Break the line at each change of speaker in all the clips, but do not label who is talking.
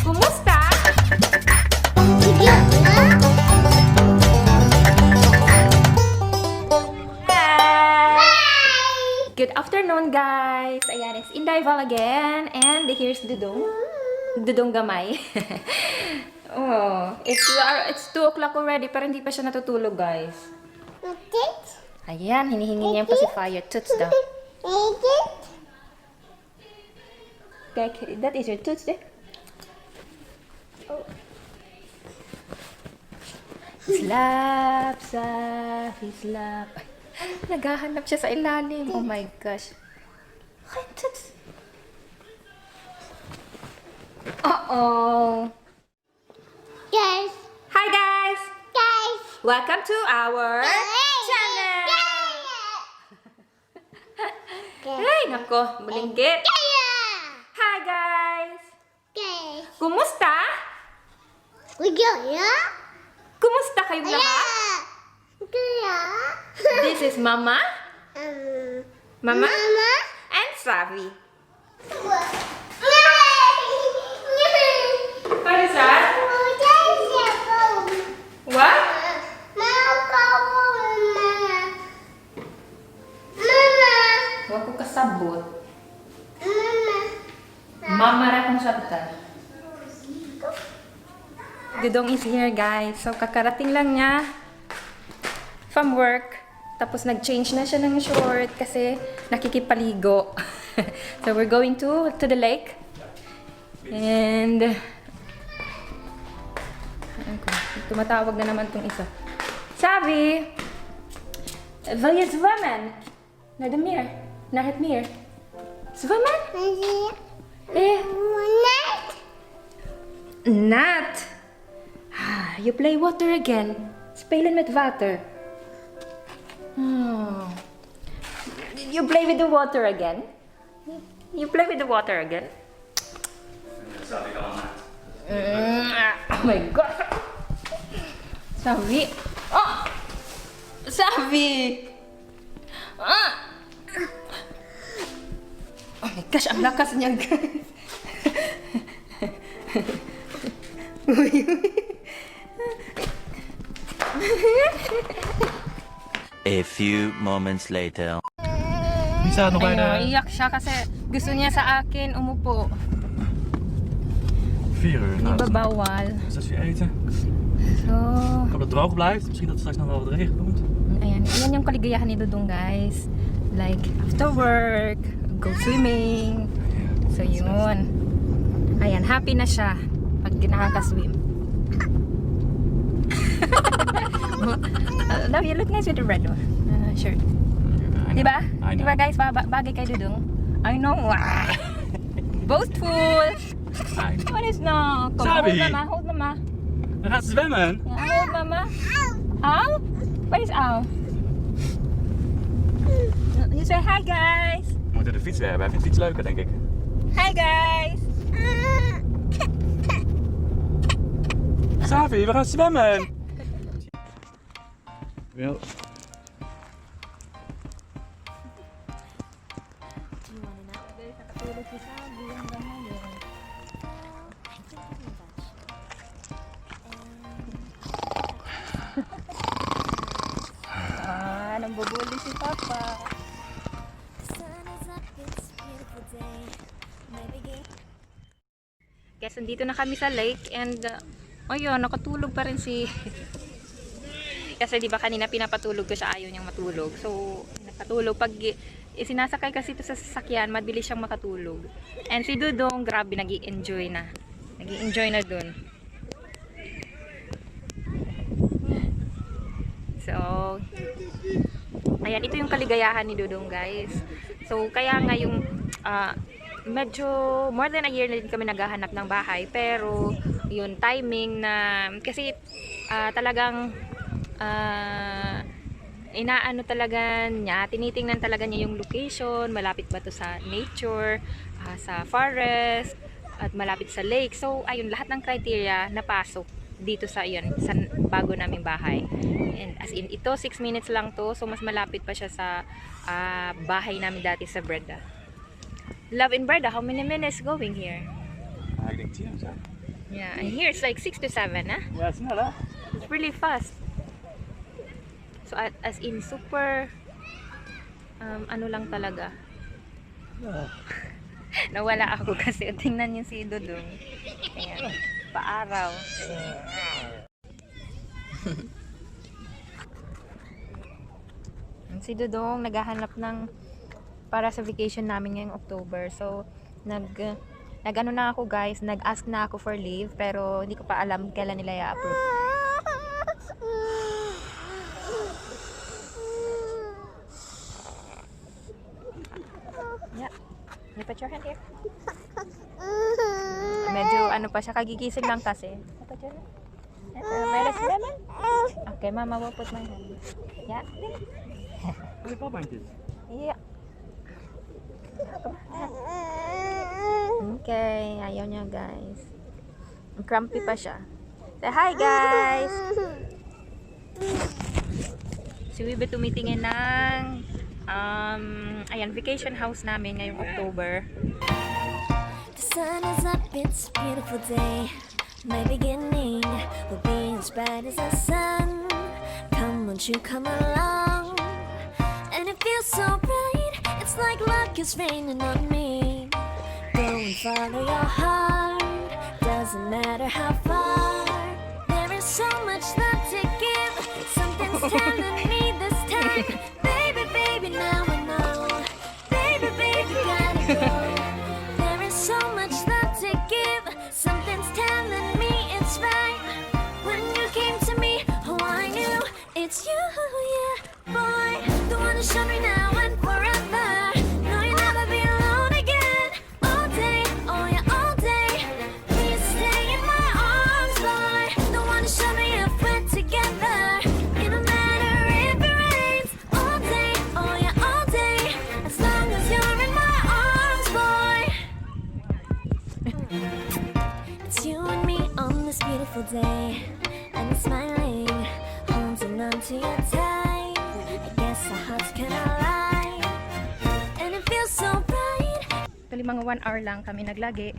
Kumusta? Good afternoon, guys! Ayan, it's Inday Val again. And here's Dudong. Dudong gamay. Oh, it's 2 o'clock already, pero hindi pa siya natutulog, guys. Ayan, hinihingi niya yung pacifier. Toots daw. Okay, that is your toots, eh? Slap, Safi, slap. Ay, naghahanap siya sa ilalim. Oh my gosh. Ay, toots. Uh-oh.
Guys,
Hi, guys!
guys,
Welcome to our channel! Ay, nako, malinggit. Hi, guys! Kumusta? Kumusta kayong lahat? This is Mama, Mama, and Savi. What is that? What? Huwag ko kasabot. Mama ra kong sabutan. Dudong is here, guys. So, kakarating lang niya from work. Tapos, nag-change na siya ng short kasi nakikipaligo. So, we're going to the lake. And, tumatawag na naman tong isa. Sabi, wil je zwemmen? Naar de meer. Naar het meer. Zwemmen? Nat. You play water again. Spelen met water. Oh. You play with the water again? You play with the water again?
Sabi ka mama.
Oh my god. Sabi. Oh! Sabi! Ah! Oh my gosh, ang lakas niya, guys.
A few moments later.
Lisa, ano ba na?
Ayun, iyak siya kasi gusto niya sa akin umupo.
4 uur.
Di
Nou,
ba bawal?
dus dat is weer eten.
So,
Ik hoop dat het droog blijft. Misschien dat er straks nog wel wat regen komt.
ayan. Ayan yung kaligayahan ni Dudong, guys. Like, after work, go swimming. So, yun. Ayan, happy na siya pag nakaka-swim. Love, you look nice with the red shirt.
I
Diba?
know.
Diba, guys? Bagay kay Dudong. I know. Boastful.
I know.
What is no? Come on,
Sabi.
hold mama. Hold mama.
Dan gaat ze zwemmen.
Yeah, hold mama. Ow? What is ow? You say hi, guys.
We moeten de fiets weer hebben. Hij vindt fiets leuker, denk ik.
Hi, guys.
Savi, we gaan zwemmen. Wel.
Nambubuli si Papa. Guys, nandito na kami sa lake and ayun, nakatulog pa rin si kasi di ba kanina pinapatulog ko siya, ayaw niyang matulog. So, nakatulog. Pag sinasakay kasi ito sa sasakyan, mabilis siyang makatulog. And si Dudong, grabe, nag-i-enjoy na. Nag-i-enjoy na dun. So, ayan, ito yung kaligayahan ni Dudong, guys. So, kaya nga yung medyo more than a year na din kami naghahanap ng bahay. Pero, yun, timing na, kasi talagang inaano talaga niya, tinitingnan talaga niya yung location, malapit ba to sa nature, sa forest, at malapit sa lake. So, ayun, lahat ng criteria napasok dito sa yun, sa bago naming bahay. And as in, ito 6 minutes lang to, so mas malapit pa siya sa bahay namin dati sa Breda. Love in Breda, how many minutes going here?
Ik denk 10 of zo.
Yeah, and here it's like 6 to 7, huh?
Ja, sneller.
It's really fast. So as in super ano lang talaga. Nawala ako kasi tingnan niyo si Dudong. Ayan, paaraw. Si Dudong naghahanap ng para sa vacation namin ngayong October. So nag-ano na ako guys, nag-ask na ako for leave pero hindi ko pa alam kailan nila i-approve. Yeah. You put your hand here. Medyo ano pa siya, kagigising lang kasi. Put your hand. Meron sila man? Okay, mama will put my hand. Yeah.
Wil je papandjes?
Yeah. Okay, ayaw niya guys. Crumpy pa siya. Say hi guys! Si Wibe tumitingin ng ayan, vacation house namin ngayong October.
The sun is up, it's a beautiful day. My beginning will be as bright as the sun. Come, won't you come along? And it feels so bright, it's like luck is raining on me. Go and follow your heart, doesn't matter how far. There is so much love to give, something's telling me this time. Baby, baby, now I know. Baby, baby, gotta go. There is so much love to give, something's telling me it's right. When you came to me, oh I knew it's you, yeah, boy. The one who showed me now and forever. No, you'll never be alone again. All day, oh yeah, all day. Please stay in my arms, boy. The one who showed me if we're together. It don't matter if it rains. All day, oh yeah, all day. As long as you're in my arms, boy. It's you and me on this beautiful day. And it's smiling, holding on to your tight. I guess our hearts can align. And it feels so bright.
Actually, mga 1 hour lang kami naglagi.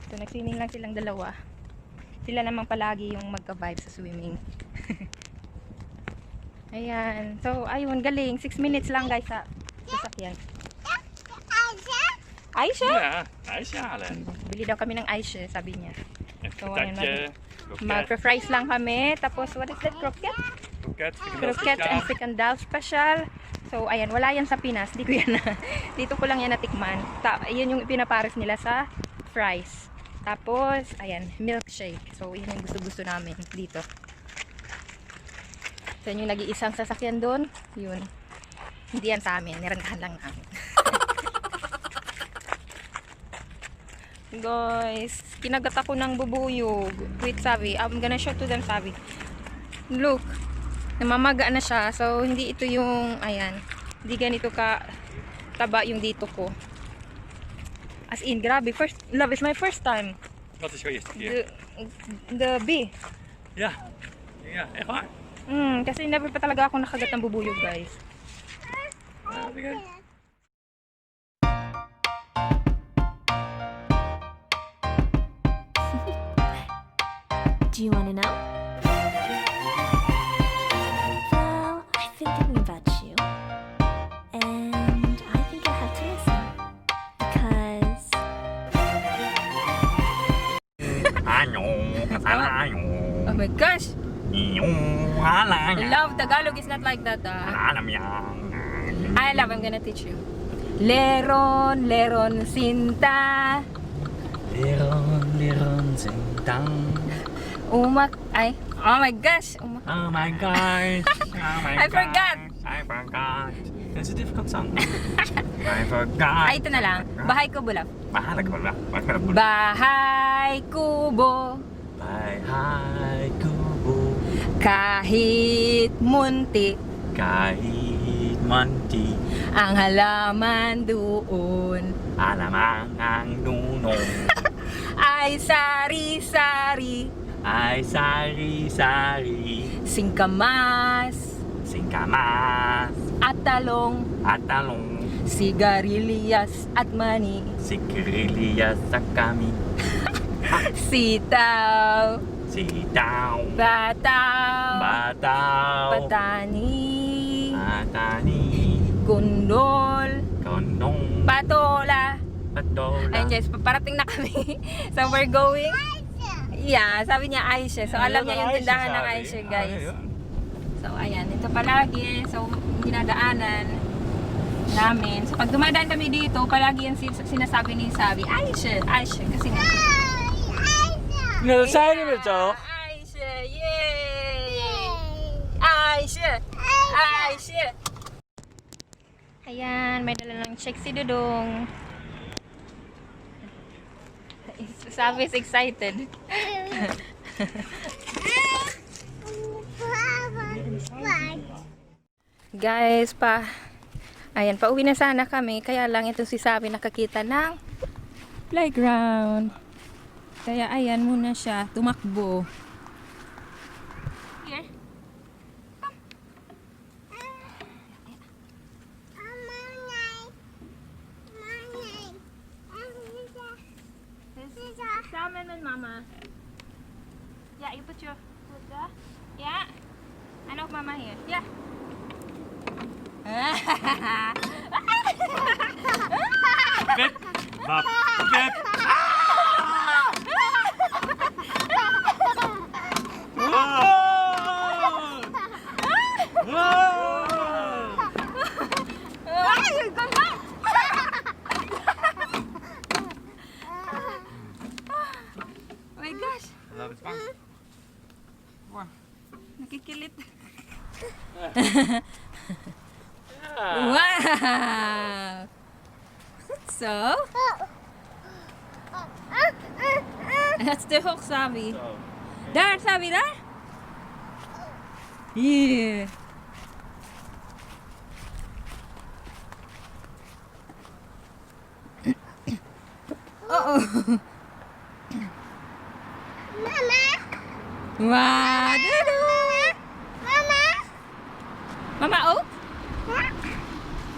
So, nag-swimming lang silang dalawa. Sila naman palagi yung magka-vibe sa swimming. Ayan. So, ayun, galing. 6 minutes lang guys sa sasakyan. Aisha?
Ja, ijsje halen.
Bili daw kami ng Aisha, sabi niya.
Een
So, ayun,
patatje, kroket,
mag-fries lang kami. Tapos, what is that? Croquette?
kroket, frikandel
Croquettes and
speciaal.
frikandel special. So, ayan, wala yan sa Pinas. Di ko yan dito ko lang yan natikman. Yun yung pinapares nila sa fries. Tapos, ayan, milkshake. So, yun yung gusto-gusto namin dito. So, yun yung nag-iisang sasakyan doon. Yun. Hindi yan sa amin. Nirandahan lang namin. Guys, kinagat ako ng bubuyog. Wait, Sabi. I'm gonna show to them, Sabi. Look. Namamaga na siya. So, hindi ito yung, ayan. Hindi ganito ka taba yung dito ko. As in, grabe. First, love is my first time.
Wat is jouw eerste keer?
The bee.
Ja. Ja, echt waar?
Kasi never pa talaga ako nakagat ng bubuyog, guys.
Ja, oké.
Do you want to know? Well, I've been thinking about you. And I think you'll have to listen. Because
Oh my gosh! Love, Tagalog is not like that. I love, I'm gonna teach you. Leron, leron, sinta.
Leron, leron, zingtang.
Ay, oh my gosh!
Oh my gosh. Oh my
I forgot.
I forgot. It's a difficult song. I forgot.
Ay, ito na lang. Bahay Kubo lang.
Bahala ka ba?
Bahay Kubo,
Bahay kubo.
kahit munti,
Kahit manti.
ang halaman doon
Alamang ang dunong.
ay sari-sari,
Ay sari-sari.
singkamas,
Singkamas
at talong,
at talong.
sigarilyas at mani.
Sigarilyas at kami.
Sitaw.
Sitaw.
Bataw.
Bataw.
Patani.
Patani.
Gundol.
Konong.
Patola.
Patola.
Ayun guys, paparating na kami. So we're going. Yeah, sabi niya Aisha. So alam niya yung tindahan ng Aisha guys. So ayan, ito palagi. So dinadaanan namin. So pag dumadaan kami dito, palagi yung sinasabi ni Sabi, Aisha, Aisha. Kasi nga.
너 사인을 줘.
Aisha, yay! Aisha! Aisha! Ayan, may dala ng check si Dudong. Sabi is excited. Guys, ayan, pauwi na sana kami. Kaya lang ito si Sabi nakakita ng playground. Kaya ayan muna siya, tumakbo. Here. Salmon and Mama. Yeah, you put your foot there. Yeah. I know Mama here. Yeah.
Pip. Bop. Pip.
Oh my gosh.
Love is fun.
Nakikilit. Wow! So, that's the hook, Sabi. There, Sabi, there? Yeah. Uh-oh.
Mama.
Wow, Dudu.
Mama.
Mama, oh?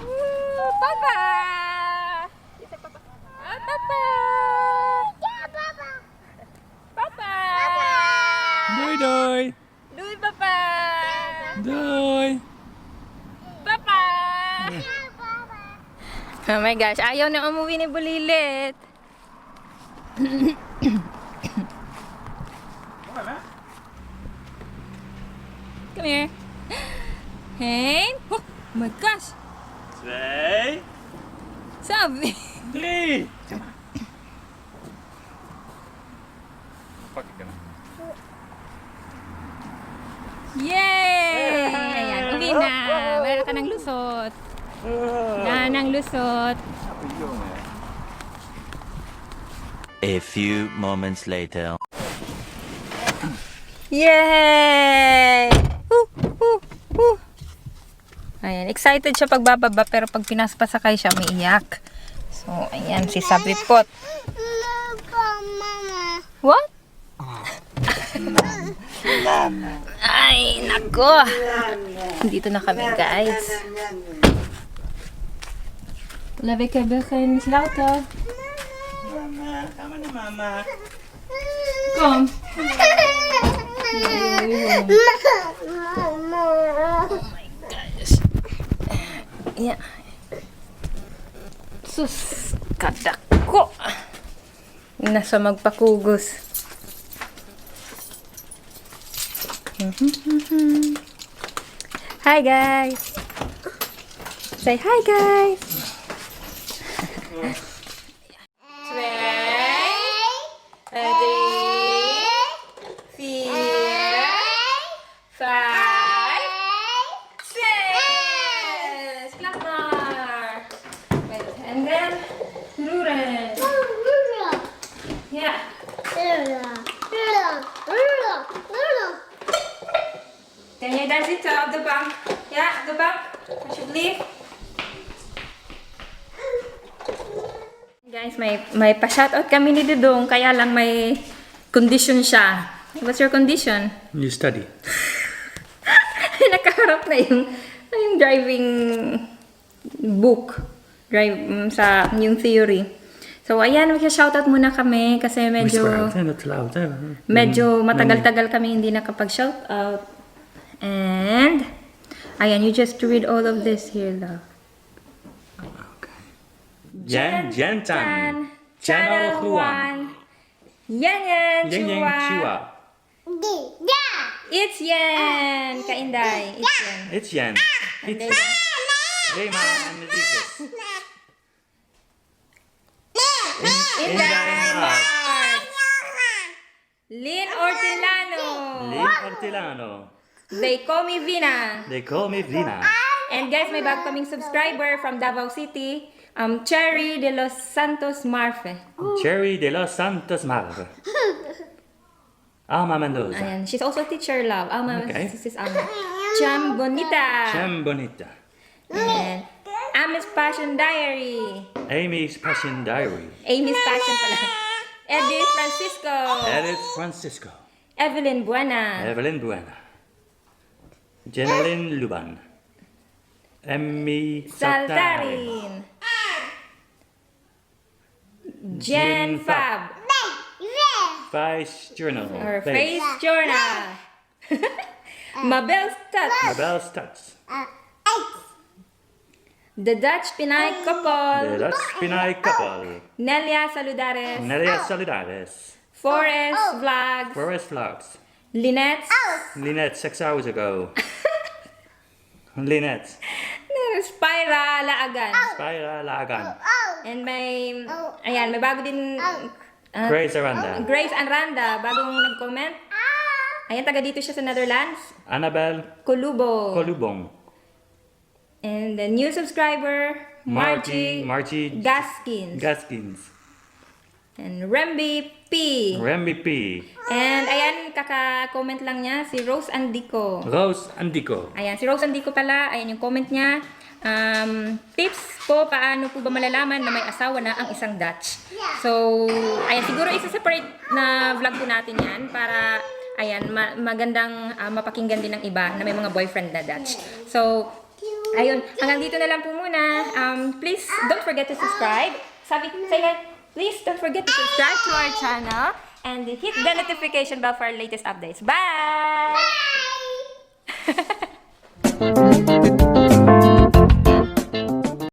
Ooh, Papa. You say Papa. Ah, Papa.
Yeah, Papa.
Papa.
Doy doy.
Duy, Papa.
Doy.
Papa.
Yeah, Papa.
Oh my gosh, ayaw na umuwi ni Bulilit. Come here. Hey. Oh my gosh.
Twee.
Sabi.
3. Pak ik hem.
Yay! Ayan, uwi na. Meron ka ng lusot. Na ng lusot.
A few moments later.
Yay! Ayan, excited siya pagbababa pero pag pinaspasakay siya, may iyak. So, ayan, si Sabripot.
Mama.
What? Ay, nako. Dito na kami, guys. Labi ka ba kayo ni Slaughter?
Mama, tama na mama.
Kom. Yeah. Sus, kadako. Nasa magpakugos. Hi guys. Say hi guys. Can you dance it off the bump? Yeah, the bump. I should leave. Guys, may pa-shoutout kami ni Dudong, kaya lang may condition siya. What's your condition?
You study.
Nakaharap na yung driving book. Sa yung theory. So, ayan, mag-shoutout muna kami kasi
Whisper out, not loud.
medyo matagal-tagal kami hindi nakapag-shoutout. And, ayan, you just read all of this here, love.
Yen, Yen Tan. Channel Huan.
Yan, yan,
Yen Yen
chua.
Chua.
It's Yan, Kainday. It's Yan.
It's Yen. It's Rema and Enriquez.
Inday Mark. Lynn Ortilano.
Lynn Ortilano.
They call me Vina.
They call me Vina.
And guys, may bago kaming subscriber from Davao City. Cherry de los Santos Marfe.
Cherry de los Santos Mar. Alma Mendoza.
Ayan, she's also a teacher, love. Alma,
Okay.
this is Alma. Cham Bonita.
Chem Bonita.
And Amy's Passion Diary.
Amy's Passion Diary.
Amy's Passion pala. Edith Francisco.
Edith Francisco.
Evelyn Buena.
Evelyn Buena. Jeneline Luban. Emmy Saltarin.
Saltarin. Jen Fab.
Vice Journal.
Or Face Journal. Mabel Stutz.
Mabel Stutz.
The Dutch Pinay
The
Couple.
Dutch Pinay Couple.
Nelia Saludares.
Nelia Solidares.
Forest Vlogs.
Forest Vlogs.
Lynette.
Lynette 6 hours ago. Lynette.
Spyra Laagan.
Spyra Lagan.
And may, ayan, may bago din
Grace Aranda.
Grace Anranda, bagong nag-comment. Ayan, taga dito siya sa Netherlands.
Annabelle
Colubo.
Colubong.
And the new subscriber, Margie Gaskins.
Gaskins.
And Remby P.
Remy P.
And ayan, kaka-comment lang niya, si Rose Andico.
Rose Andico.
Ayan, si Rose Andico pala, ayan yung comment niya. Tips po, paano po ba malalaman na may asawa na ang isang Dutch? So, ayan, siguro isa-separate na vlog po natin yan para, ayan, magandang mapakinggan din ng iba na may mga boyfriend na Dutch. So, ayun, hanggang dito na lang po muna. Please, don't forget to subscribe. Say nga, please don't forget to subscribe to our channel and hit the notification bell for our latest updates. Bye!